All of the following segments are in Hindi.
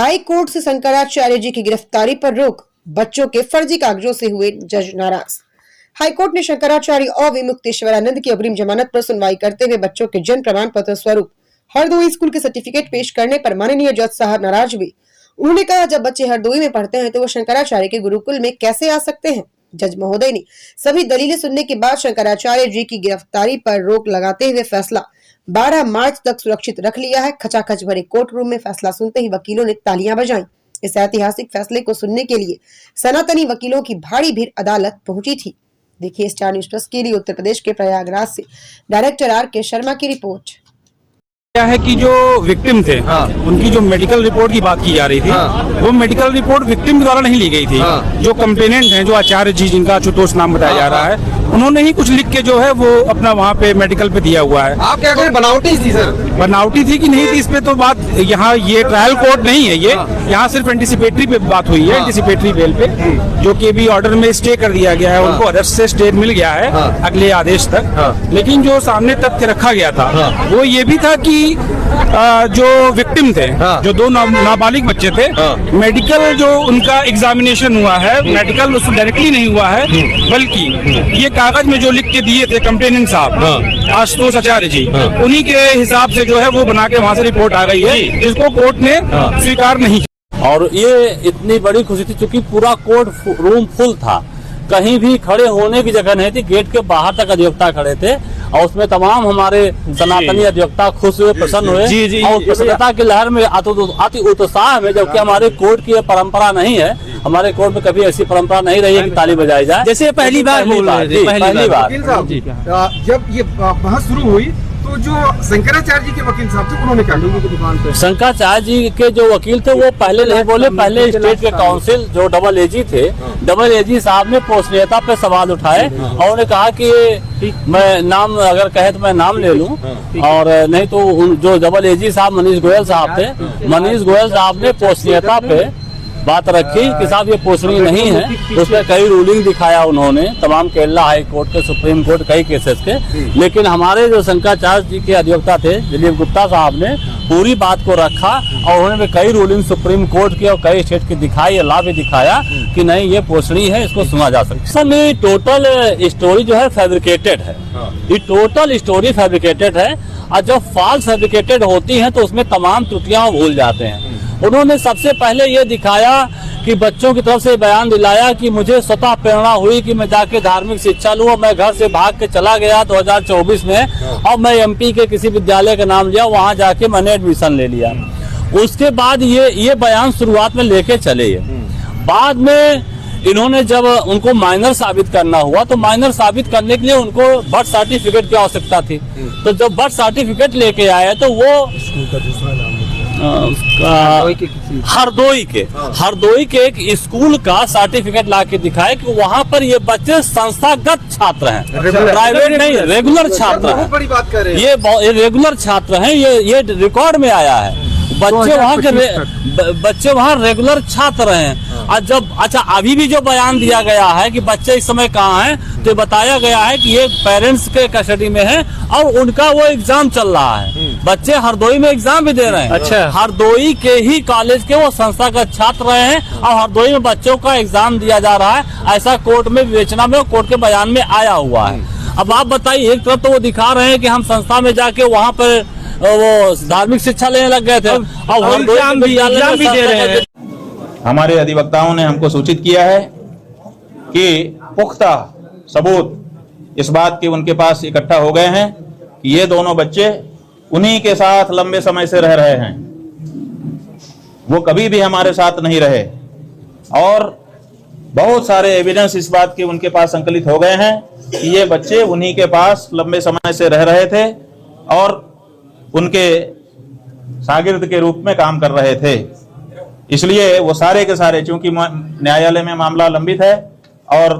हाई कोर्ट से शंकराचार्य जी की गिरफ्तारी पर रोक, बच्चों के फर्जी कागजों से हुए जज नाराज। हाईकोर्ट ने शंकराचार्य और विमुक्तेश्वरानंद की अग्रिम जमानत पर सुनवाई करते हुए बच्चों के जन्म प्रमाण पत्र स्वरूप हरदोई स्कूल के सर्टिफिकेट पेश करने पर माननीय जज साहब नाराज हुए। उन्होंने कहा, जब बच्चे हरदोई में पढ़ते हैं तो वो शंकराचार्य के गुरुकुल में कैसे आ सकते हैं। जज महोदय ने सभी दलीलें सुनने के बाद शंकराचार्य जी की गिरफ्तारी पर रोक लगाते हुए फैसला 12 मार्च तक सुरक्षित रख लिया है। खचाखच भरे कोर्ट रूम में फैसला सुनते ही वकीलों ने तालियां बजाई। इस ऐतिहासिक फैसले को सुनने के लिए सनातनी वकीलों की भारी भीड़ अदालत पहुंची थी। देखिए स्टार न्यूज प्लस के लिए उत्तर प्रदेश के प्रयागराज से डायरेक्टर आर.के. शर्मा की रिपोर्ट। क्या है कि जो विक्टिम थे उनकी जो मेडिकल रिपोर्ट की बात की जा रही थी वो मेडिकल रिपोर्ट विक्टिम द्वारा नहीं ली गई थी। जो कंप्लेनेंट हैं, जो आचार्य जी जिनका आशुतोष नाम बताया जा रहा है, उन्होंने ही कुछ लिख के जो है वो अपना वहाँ पे मेडिकल पे दिया हुआ है। आप क्या कहें, बनावटी थी सर? बनावटी थी कि नहीं थी, इस पे तो बात, यहाँ ये ट्रायल कोर्ट नहीं है, ये यहाँ सिर्फ एंटिसिपेटरी पे बात हुई है। एंटिसिपेटरी बेल पे जो कि अभी ऑर्डर में स्टे कर दिया गया है, उनको अरेस्ट से स्टे मिल गया है अगले आदेश तक। लेकिन जो सामने तथ्य रखा गया था वो ये भी था कि जो विक्टिम थे, जो दो नाबालिग बच्चे थे, मेडिकल जो उनका एग्जामिनेशन हुआ है, मेडिकल उसको डायरेक्टली नहीं हुआ है, बल्कि ये कागज में जो लिख के दिए थे कंप्लेनेंट साहब आशुतोष आचार्य जी, उन्हीं के हिसाब से जो है वो बना के वहाँ से रिपोर्ट आ गई है, जिसको कोर्ट ने स्वीकार नहीं किया। और ये इतनी बड़ी खुशी थी क्योंकि पूरा कोर्ट रूम फुल था, कहीं भी खड़े होने की जगह नहीं थी। गेट के बाहर तक अधिवक्ता खड़े थे और उसमें तमाम हमारे सनातनी अधिवक्ता खुश हुए, प्रसन्न हुए और प्रसन्नता की लहर में अति उत्साह में, जबकि हमारे कोर्ट की परंपरा नहीं है। हमारे कोर्ट में कभी ऐसी परंपरा नहीं रही है कि ताली बजाई जाए, जैसे पहली बार पहली बार जब ये बहस शुरू हुई तो जो शंकराचार्य जी के वकील साहब थे उन्होंने क्या की दुकान पे, शंकराचार्य जी के जो वकील थे वो पहले नहीं बोले। पहले स्टेट के काउंसिल जो डबल एजी थे, डबल एजी साहब ने पोषणीयता पे सवाल उठाए और उन्होंने कहा कि मैं नाम अगर कहे तो मैं नाम ले लूं, और नहीं तो जो डबल एजी साहब मनीष गोयल साहब थे, मनीष गोयल साहब ने पोषणीयता पे बात रखी कि साहब ये पोषणीय नहीं है। उसमें कई रूलिंग दिखाया उन्होंने, तमाम केरला हाई कोर्ट के, सुप्रीम कोर्ट, कई केसेस के। लेकिन हमारे जो शंकराचार्य जी के अधिवक्ता थे दिलीप गुप्ता साहब ने पूरी बात को रखा और उन्होंने कई रूलिंग सुप्रीम कोर्ट की और कई स्टेट की दिखाई, लॉ भी दिखाया कि नहीं ये पोषणीय है, इसको सुना जा सकता है। ये टोटल स्टोरी जो है फैब्रिकेटेड है, ये टोटल स्टोरी फैब्रिकेटेड है। और जब फॉल्स फैब्रिकेटेड होती है तो उसमें तमाम त्रुटियां भूल जाते हैं। उन्होंने सबसे पहले ये दिखाया कि बच्चों की तरफ से बयान दिलाया कि मुझे स्वतः प्रेरणा हुई कि मैं जाके धार्मिक शिक्षा लूं। मैं घर से भाग के चला गया 2024 में और मैं एमपी के किसी विद्यालय का नाम लिया, वहां जाके मैंने एडमिशन ले लिया। उसके बाद ये बयान शुरुआत में लेके चले। बाद में इन्होंने जब उनको माइनर साबित करना हुआ तो माइनर साबित करने के लिए उनको बर्थ सर्टिफिकेट की आवश्यकता थी। तो जब बर्थ सर्टिफिकेट लेके आए तो वो हरदोई के एक स्कूल का सर्टिफिकेट ला के दिखाए कि वहाँ पर ये बच्चे संस्थागत छात्र हैं, प्राइवेट नहीं, रेगुलर छात्र हैं। बड़ी बात कर रहे हैं, ये रेगुलर छात्र हैं, ये रिकॉर्ड में आया है। बच्चे वहाँ रेगुलर छात्र हैं। और जब अच्छा अभी भी जो बयान दिया गया है कि बच्चे इस समय कहाँ हैं, तो बताया गया है कि ये पेरेंट्स के कस्टडी में है और उनका वो एग्जाम चल रहा है। बच्चे हरदोई में एग्जाम भी दे रहे हैं। अच्छा, हरदोई के ही कॉलेज के वो संस्थागत छात्र रहे हैं और हरदोई में बच्चों का एग्जाम दिया जा रहा है, ऐसा कोर्ट में विवेचना में, कोर्ट के बयान में आया हुआ है। अब आप बताइए, एक तरफ तो वो दिखा रहे हैं कि हम संस्था में जाके वहाँ पर वो धार्मिक शिक्षा लेने लग गए थे और एग्जाम भी दे रहे हैं। हमारे अधिवक्ताओं ने हमको सूचित किया है कि पुख्ता सबूत इस बात के उनके पास इकट्ठा हो गए हैं कि ये दोनों बच्चे उन्हीं के साथ लंबे समय से रह रहे हैं। वो कभी भी हमारे साथ नहीं रहे और बहुत सारे एविडेंस इस बात के उनके पास संकलित हो गए हैं कि ये बच्चे उन्हीं के पास लंबे समय से रह रहे थे और उनके शागिर्द के रूप में काम कर रहे थे। इसलिए वो सारे के सारे, चूंकि न्यायालय में मामला लंबित है और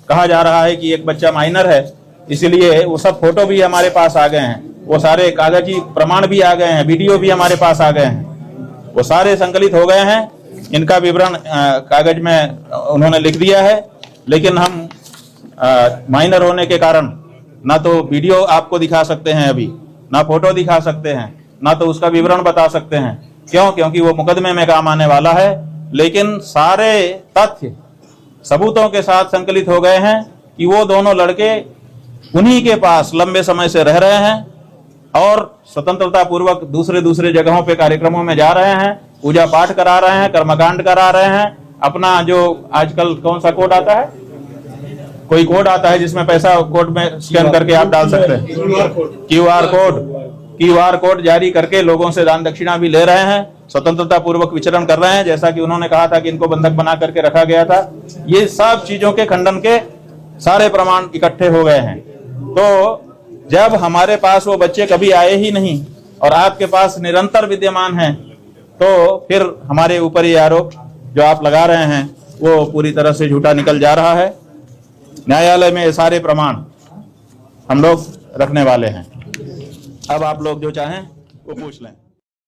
कहा जा रहा है कि एक बच्चा माइनर है, इसलिए वो सब फोटो भी हमारे पास आ गए हैं, वो सारे कागजी प्रमाण भी आ गए हैं, वीडियो भी हमारे पास आ गए हैं, वो सारे संकलित हो गए हैं। इनका विवरण कागज में उन्होंने लिख दिया है। लेकिन हम माइनर होने के कारण ना तो वीडियो आपको दिखा सकते हैं अभी, ना फोटो दिखा सकते हैं, ना तो उसका विवरण बता सकते हैं। क्यों? क्योंकि वो मुकदमे में काम आने वाला है। लेकिन सारे तथ्य सबूतों के साथ संकलित हो गए हैं कि वो दोनों लड़के उन्हीं के पास लंबे समय से रह रहे हैं और स्वतंत्रता पूर्वक दूसरे जगहों पे कार्यक्रमों में जा रहे हैं, पूजा पाठ करा रहे हैं, कर्मकांड करा रहे हैं। अपना जो आजकल कौन सा कोड आता है, कोई कोड आता है जिसमें पैसा कोड में स्कैन करके आप डाल सकते हैं, क्यूआर कोड जारी करके लोगों से दान दक्षिणा भी ले रहे हैं, स्वतंत्रता पूर्वक विचरण कर रहे हैं, जैसा कि उन्होंने कहा था कि इनको बंधक बना करके रखा गया था। ये सब चीजों के खंडन के सारे प्रमाण इकट्ठे हो गए हैं। तो जब हमारे पास वो बच्चे कभी आए ही नहीं और आपके पास निरंतर विद्यमान हैं, तो फिर हमारे ऊपर ये आरोप जो आप लगा रहे हैं वो पूरी तरह से झूठा निकल जा रहा है। न्यायालय में ये सारे प्रमाण हम लोग रखने वाले हैं। अब आप लोग जो चाहें वो पूछ लें।